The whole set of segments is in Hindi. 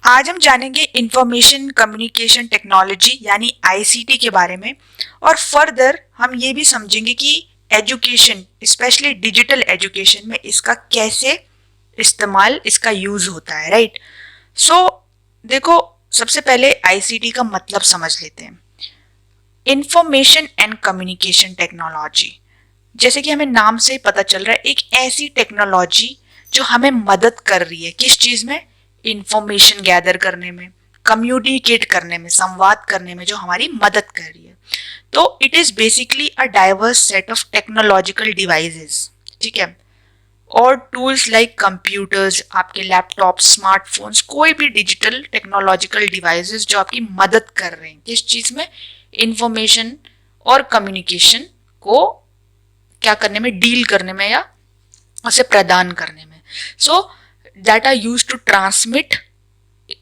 आज हम जानेंगे इंफॉर्मेशन कम्युनिकेशन टेक्नोलॉजी यानी आईसीटी के बारे में और फर्दर हम ये भी समझेंगे कि एजुकेशन स्पेशली डिजिटल एजुकेशन में इसका कैसे इस्तेमाल इसका यूज होता है, राइट। सो देखो, सबसे पहले आईसीटी का मतलब समझ लेते हैं। इंफॉर्मेशन एंड कम्युनिकेशन टेक्नोलॉजी, जैसे कि हमें नाम से पता चल रहा है, एक ऐसी टेक्नोलॉजी जो हमें मदद कर रही है किस चीज में, इंफॉर्मेशन गैदर करने में, कम्युनिकेट करने में, संवाद करने में, जो हमारी मदद कर रही है। तो it is basically a diverse set of technological devices, ठीक है, और टूल्स लाइक कंप्यूटर्स, आपके लैपटॉप, स्मार्टफोन्स, कोई भी डिजिटल टेक्नोलॉजिकल डिवाइसेस जो आपकी मदद कर रहे हैं किस चीज में, इंफॉर्मेशन और कम्युनिकेशन को क्या करने में, डील करने में या उसे प्रदान करने में। So that are use to transmit,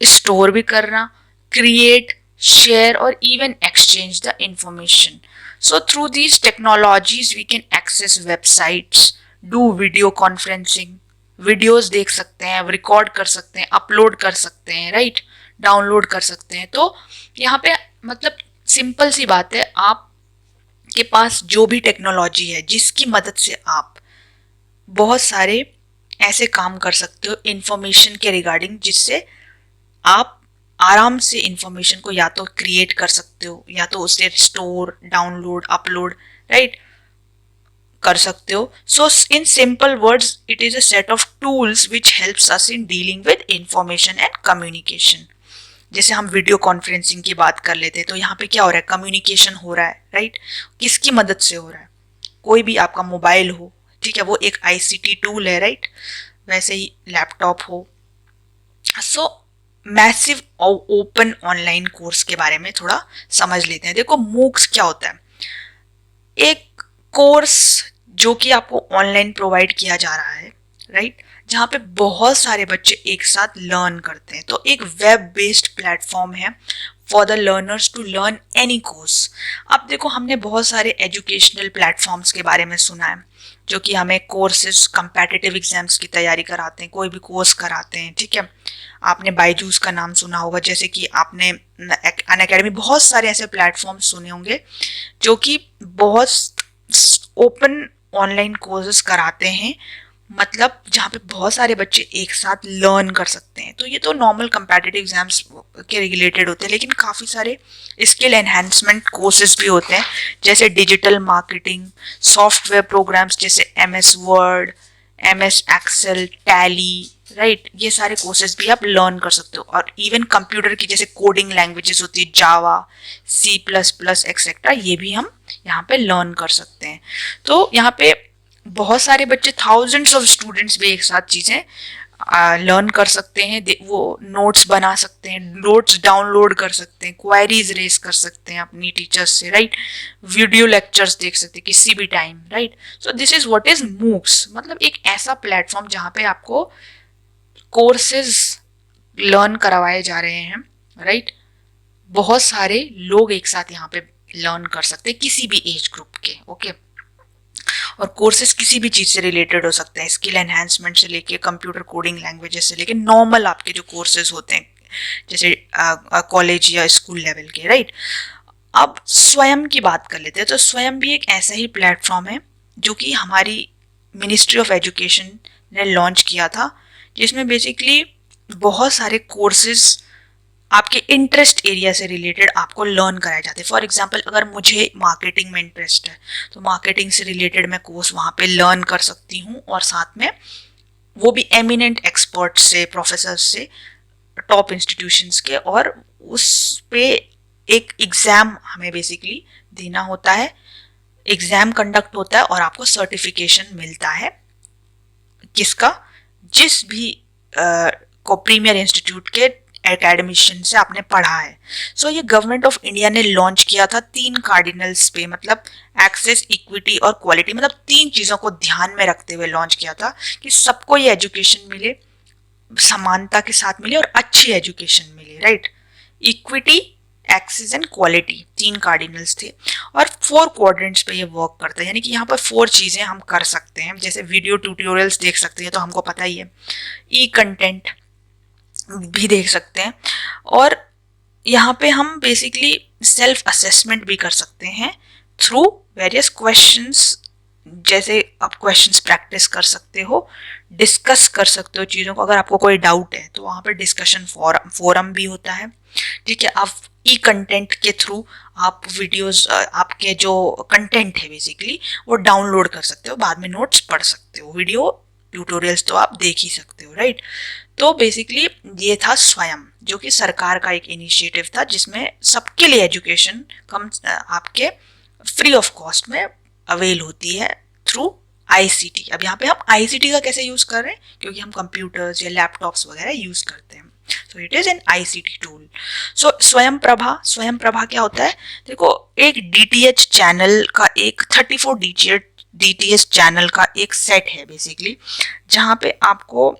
store भी करना, क्रिएट, शेयर और even exchange the information. So through these technologies we can access websites, do video conferencing, videos देख सकते हैं, रिकॉर्ड कर सकते हैं, अपलोड कर सकते हैं, राइट, डाउनलोड कर सकते हैं। तो यहाँ पे मतलब सिंपल सी बात है, आप के पास जो भी टेक्नोलॉजी है जिसकी मदद से आप बहुत सारे ऐसे काम कर सकते हो इंफॉर्मेशन के रिगार्डिंग, जिससे आप आराम से इंफॉर्मेशन को या तो क्रिएट कर सकते हो या तो उसे स्टोर, डाउनलोड, अपलोड, राइट, कर सकते हो। So in simple words it is a set of tools which helps us in dealing with information and communication. जैसे हम वीडियो कॉन्फ्रेंसिंग की बात कर लेते हैं, तो यहाँ पे क्या हो रहा है, कम्युनिकेशन हो रहा है, राइट। किसकी मदद से हो रहा है, कोई भी आपका मोबाइल हो, ठीक है, वो एक आईसीटी टूल है, राइट। वैसे ही लैपटॉप हो। सो मैसिव ओपन ऑनलाइन कोर्स के बारे में थोड़ा समझ लेते हैं। देखो, मूक्स क्या होता है, एक कोर्स जो कि आपको ऑनलाइन प्रोवाइड किया जा रहा है, राइट, जहाँ पे बहुत सारे बच्चे एक साथ लर्न करते हैं। तो एक वेब बेस्ड प्लेटफॉर्म है for the learners to learn any course. अब देखो, हमने बहुत सारे एजुकेशनल प्लेटफॉर्म्स के बारे में सुना है जो कि हमें कोर्सेज, कंपेटिटिव एग्जाम्स की तैयारी कराते हैं, कोई भी कोर्स कराते हैं, ठीक है। आपने बायजूस का नाम सुना होगा, जैसे कि आपने अनअकैडमी, बहुत सारे ऐसे प्लेटफॉर्म सुने होंगे जो कि बहुत ओपन ऑनलाइन कोर्सेज कराते हैं, मतलब जहाँ पे बहुत सारे बच्चे एक साथ लर्न कर सकते हैं। तो ये तो नॉर्मल कंपेटिटिव एग्जाम्स के रिलेटेड होते हैं, लेकिन काफ़ी सारे स्किल एनहेंसमेंट कोर्सेज भी होते हैं, जैसे डिजिटल मार्केटिंग, सॉफ्टवेयर प्रोग्राम्स जैसे MS Word, MS Excel, Tally, right, ये सारे कोर्सेज भी आप लर्न कर सकते हो। और इवन कंप्यूटर की जैसे कोडिंग लैंग्वेजेस होती है, जावा, C++ एक्सेट्रा, ये भी हम यहाँ पे लर्न कर सकते हैं। तो यहाँ पे बहुत सारे बच्चे, थाउजेंड्स ऑफ स्टूडेंट्स भी एक साथ चीज़ें लर्न कर सकते हैं। वो नोट्स बना सकते हैं, नोट्स डाउनलोड कर सकते हैं, क्वेरीज रेज कर सकते हैं अपनी टीचर्स से, राइट, वीडियो लेक्चर्स देख सकते हैं किसी भी time, right. So this is what is MOOCs, मतलब एक ऐसा प्लेटफॉर्म जहाँ पे आपको कोर्सेज लर्न करवाए जा रहे हैं, राइट। बहुत सारे लोग एक साथ यहाँ पे लर्न कर सकते हैं, किसी भी एज ग्रुप के, ओके। और कोर्सेज किसी भी चीज़ से रिलेटेड हो सकते हैं, स्किल एनहेंसमेंट से लेके कंप्यूटर कोडिंग लैंग्वेजेस से लेके नॉर्मल आपके जो कोर्सेज होते हैं जैसे कॉलेज या स्कूल लेवल के, राइट। अब स्वयं की बात कर लेते हैं, तो स्वयं भी एक ऐसा ही प्लेटफॉर्म है जो कि हमारी मिनिस्ट्री ऑफ एजुकेशन ने लॉन्च किया था, जिसमें बेसिकली बहुत सारे कोर्सेज आपके इंटरेस्ट एरिया से रिलेटेड आपको लर्न कराए जाते हैं। फॉर एग्जांपल, अगर मुझे मार्केटिंग में इंटरेस्ट है तो मार्केटिंग से रिलेटेड मैं कोर्स वहाँ पे लर्न कर सकती हूँ, और साथ में वो भी एमिनेंट एक्सपर्ट से, प्रोफेसर से, टॉप इंस्टीट्यूशंस के, और उस पे एक एग्ज़ाम हमें बेसिकली देना होता है, एग्ज़ाम कंडक्ट होता है और आपको सर्टिफिकेशन मिलता है किसका, जिस भी को प्रीमियर इंस्टीट्यूट के एकेडमिशियन से आपने पढ़ा है। सो ये गवर्नमेंट ऑफ इंडिया ने लॉन्च किया था 3 कार्डिनल्स पे, मतलब एक्सेस, इक्विटी और क्वालिटी, मतलब 3 चीज़ों को ध्यान में रखते हुए लॉन्च किया था कि सबको ये एजुकेशन मिले, समानता के साथ मिले और अच्छी एजुकेशन मिले, right. Equity, access and quality, 3 cardinals थे, और 4 क्वाड्रेंट्स पे ये वर्क करता है, यानी कि यहाँ पर 4 चीज़ें हम कर सकते हैं। जैसे वीडियो ट्यूटोरियल्स देख सकते हैं, तो हमको पता ही है। ई कंटेंट, भी देख सकते हैं। और यहाँ पे हम बेसिकली सेल्फ असेसमेंट भी कर सकते हैं थ्रू वेरियस क्वेश्चंस। जैसे आप क्वेश्चंस प्रैक्टिस कर सकते हो, डिस्कस कर सकते हो चीज़ों को। अगर आपको कोई डाउट है तो वहाँ पे डिस्कशन फोरम भी होता है, ठीक है। आप ई कंटेंट के थ्रू आप वीडियोस, आपके जो कंटेंट है बेसिकली वो डाउनलोड कर सकते हो, बाद में नोट्स पढ़ सकते हो, वीडियो ट्यूटोरियल्स तो आप देख ही सकते हो, राइट। तो बेसिकली ये था स्वयं, जो कि सरकार का एक इनिशिएटिव था जिसमें सबके लिए एजुकेशन कम आपके फ्री ऑफ कॉस्ट में अवेल होती है थ्रू आईसीटी। अब यहाँ पे हम आईसीटी का कैसे यूज कर रहे हैं, क्योंकि हम कंप्यूटर्स या लैपटॉप्स वगैरह यूज करते हैं, so it is an ICT tool. So Swayam Prabha क्या होता है, देखो एक डीटीएच चैनल का एक 34 डीटीएच चैनल का एक सेट है बेसिकली, जहाँ पे आपको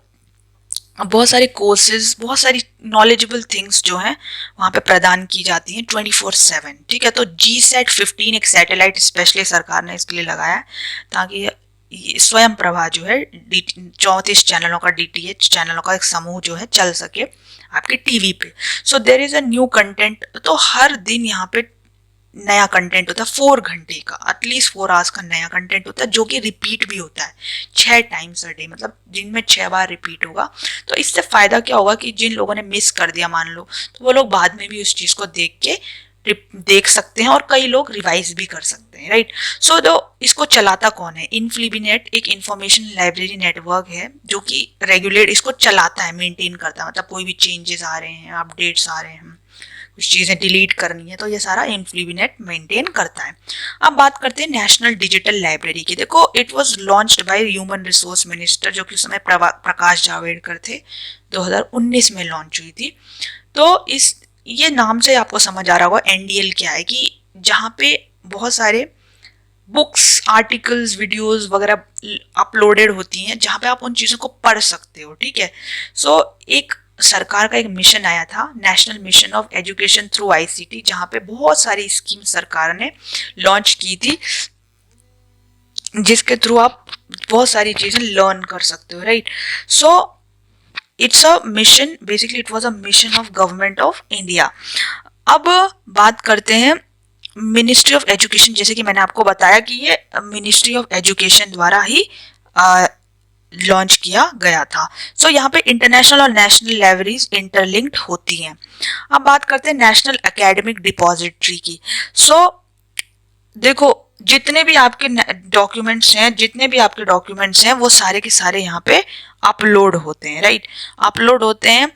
बहुत सारे कोर्सेज, बहुत सारी नॉलेजेबल थिंग्स जो हैं वहाँ पे प्रदान की जाती हैं 24/7, ठीक है। तो GSAT-15 एक सैटेलाइट स्पेशली सरकार ने इसके लिए लगाया है, ताकि स्वयं प्रभा जो है 34 चैनलों का, डीटीएच चैनलों का एक समूह जो है चल सके आपके टीवी पे। So there is a new content, तो हर दिन यहाँ पे नया कंटेंट होता है, 4 घंटे का, एटलीस्ट 4 आवर्स का नया कंटेंट होता है, जो कि रिपीट भी होता है 6 टाइम्स अ डे, मतलब दिन में 6 बार रिपीट होगा। तो इससे फायदा क्या होगा कि जिन लोगों ने मिस कर दिया मान लो, तो वो लोग बाद में भी उस चीज को देख सकते हैं, और कई लोग रिवाइज भी कर सकते हैं, राइट। सो दो इसको चलाता कौन है, इनफ्लीबिनेट एक इंफॉर्मेशन लाइब्रेरी नेटवर्क है जो कि रेगुलेट इसको चलाता है, मेंटेन करता है, मतलब कोई भी चेंजेस आ रहे हैं, अपडेट्स आ रहे हैं, कुछ चीज़ें डिलीट करनी है, तो ये सारा इन्फ्लीबिनेट मेंटेन करता है। अब बात करते हैं नेशनल डिजिटल लाइब्रेरी की। देखो it was launched by human resource minister, जो कि उस समय प्रकाश जावड़ेकर थे, 2019 में लॉन्च हुई थी। तो इस ये नाम से आपको समझ आ रहा होगा एनडीएल क्या है, कि जहाँ पे बहुत सारे बुक्स, आर्टिकल्स, वीडियोस वगैरह अपलोडेड होती हैं, जहाँ पे आप उन चीज़ों को पढ़ सकते हो, ठीक है। सो एक सरकार का एक मिशन आया था, national mission of education through ICT, जहाँ पे बहुत सारी स्कीम सरकार ने लॉन्च की थी, जिसके थ्रू आप बहुत सारी चीज़ें लर्न कर सकते हो, right. So it's a mission, basically it was a mission of government of India. अब बात करते हैं मिनिस्ट्री ऑफ एजुकेशन, जैसे कि मैंने आपको बताया कि ये मिनिस्ट्री ऑफ एजुकेशन द्वारा ही लॉन्च किया गया था। सो यहाँ पे इंटरनेशनल और नेशनल लाइब्रेरीज इंटरलिंक्ड होती हैं। अब बात करते हैं नेशनल एकेडमिक डिपॉजिटरी की। सो देखो जितने भी आपके डॉक्यूमेंट्स हैं वो सारे के सारे यहाँ पे अपलोड होते हैं, राइट। अपलोड होते हैं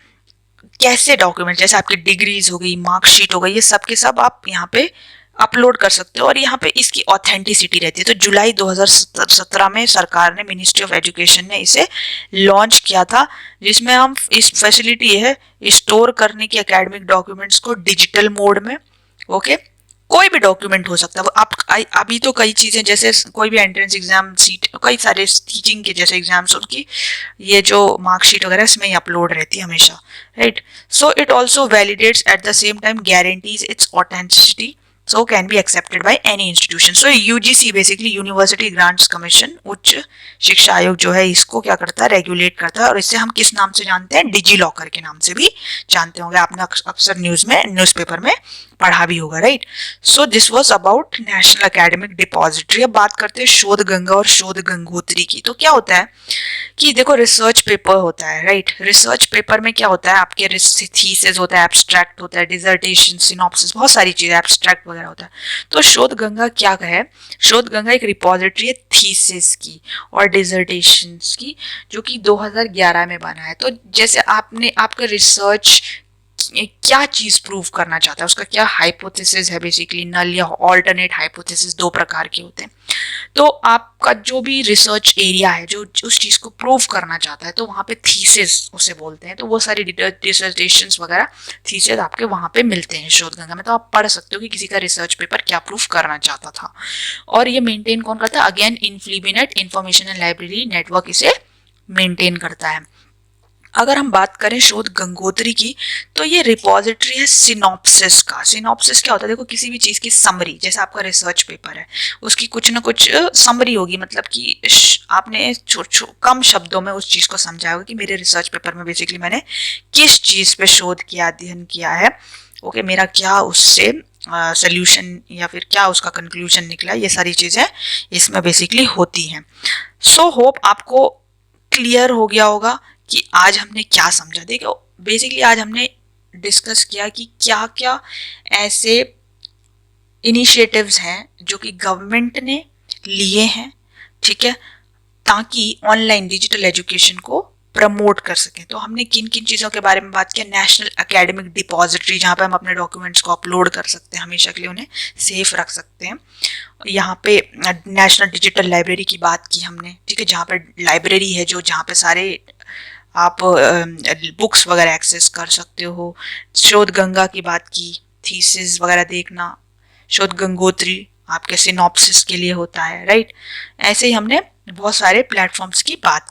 कैसे डॉक्यूमेंट, जैसे आपकी डिग्रीज हो गई, मार्कशीट हो गई, ये सब के सब आप यहाँ पे अपलोड कर सकते हो, और यहाँ पे इसकी ऑथेंटिसिटी रहती है। तो जुलाई 2017 में सरकार ने, मिनिस्ट्री ऑफ एजुकेशन ने इसे लॉन्च किया था, जिसमें हम इस फैसिलिटी है स्टोर करने की एकेडमिक डॉक्यूमेंट्स को डिजिटल मोड में, ओके। कोई भी डॉक्यूमेंट हो सकता है आप अभी तो कई चीज़ें, जैसे कोई भी एंट्रेंस एग्जाम, सीट, कई सारे टीचिंग के जैसे एग्जाम्स, उनकी ये जो मार्कशीट वगैरह इसमें ही अपलोड रहती है हमेशा, right. So it also validates at the same time guarantees it's authenticity, so can be accepted by any institution. So UGC basically university grants commission, उच्च शिक्षा आयोग जो है इसको क्या करता है, रेगुलेट करता है, और इससे हम किस नाम से जानते हैं, डिजी लॉकर के नाम से भी जानते होंगे, आपने अक्सर न्यूज़पेपर में पढ़ा भी होगा, right. So this was about national academic depository. अब बात करते हैं शोध गंगा और शोध गंगोत्री की। तो क्या होता है कि देखो रिसर्च पेपर होता है, राइट। रिसर्च पेपर में क्या होता है, आपके थीसिस होता है, एब्स्ट्रैक्ट होता है, डिसर्टेशन, सिनॉप्सिस, बहुत सारी चीजें, एब्स्ट्रैक्ट वगैरह होता है। तो शोध गंगा क्या है, शोध गंगा एक रिपोजिटरी है थीसिस की और डिसर्टेशंस की, जो कि 2011 में बना है। तो जैसे आपने आपका रिसर्च क्या चीज प्रूव करना चाहता है, उसका क्या हाइपोथेसिस है, बेसिकली नल या ऑल्टरनेट हाइपोथेसिस, दो प्रकार के होते हैं। तो आपका जो भी रिसर्च एरिया है जो उस चीज को प्रूव करना चाहता है, तो वहाँ पे थीसिस उसे बोलते हैं। तो वो सारी डिसर्टेशंस वगैरह थीसिस आपके वहाँ पे मिलते हैं शोध गंगा में। तो आप पढ़ सकते हो कि किसी का रिसर्च पेपर क्या प्रूव करना चाहता था। और ये मेंटेन कौन करता है, again INFLIBNET information and library network इसे मेंटेन करता है। अगर हम बात करें शोध गंगोत्री की, तो ये रिपॉजिटरी है सिनॉप्सिस का। सिनॉप्सिस क्या होता है? देखो, किसी भी चीज़ की समरी, जैसे आपका रिसर्च पेपर है, उसकी कुछ ना कुछ समरी होगी, मतलब कि आपने कम शब्दों में उस चीज़ को समझाया होगा कि मेरे रिसर्च पेपर में बेसिकली मैंने किस चीज़ पे शोध किया, अध्ययन किया है, ओके, मेरा क्या उससे सोल्यूशन या फिर क्या उसका कंक्लूजन निकला, ये सारी चीज़ें इसमें बेसिकली होती हैं। सो होप आपको क्लियर हो गया होगा कि आज हमने क्या समझा। देखो, बेसिकली आज हमने डिस्कस किया कि क्या क्या ऐसे इनिशिएटिव्स हैं जो कि गवर्नमेंट ने लिए हैं, ठीक है, ताकि ऑनलाइन डिजिटल एजुकेशन को प्रमोट कर सकें। तो हमने किन किन चीज़ों के बारे में बात किया? नेशनल एकेडमिक डिपॉजिटरी, जहाँ पे हम अपने डॉक्यूमेंट्स को अपलोड कर सकते हैं, हमेशा के लिए उन्हें सेफ रख सकते हैं। यहाँ पे नेशनल डिजिटल लाइब्रेरी की बात की हमने, ठीक है, जहाँ पे लाइब्रेरी है जो जहाँ पे सारे आप बुक्स वगैरह एक्सेस कर सकते हो। शोध गंगा की बात की, थीसिस वगैरह देखना। शोध गंगोत्री आपके सिनॉप्सिस के लिए होता है, राइट। ऐसे ही हमने बहुत सारे प्लेटफॉर्म्स की बात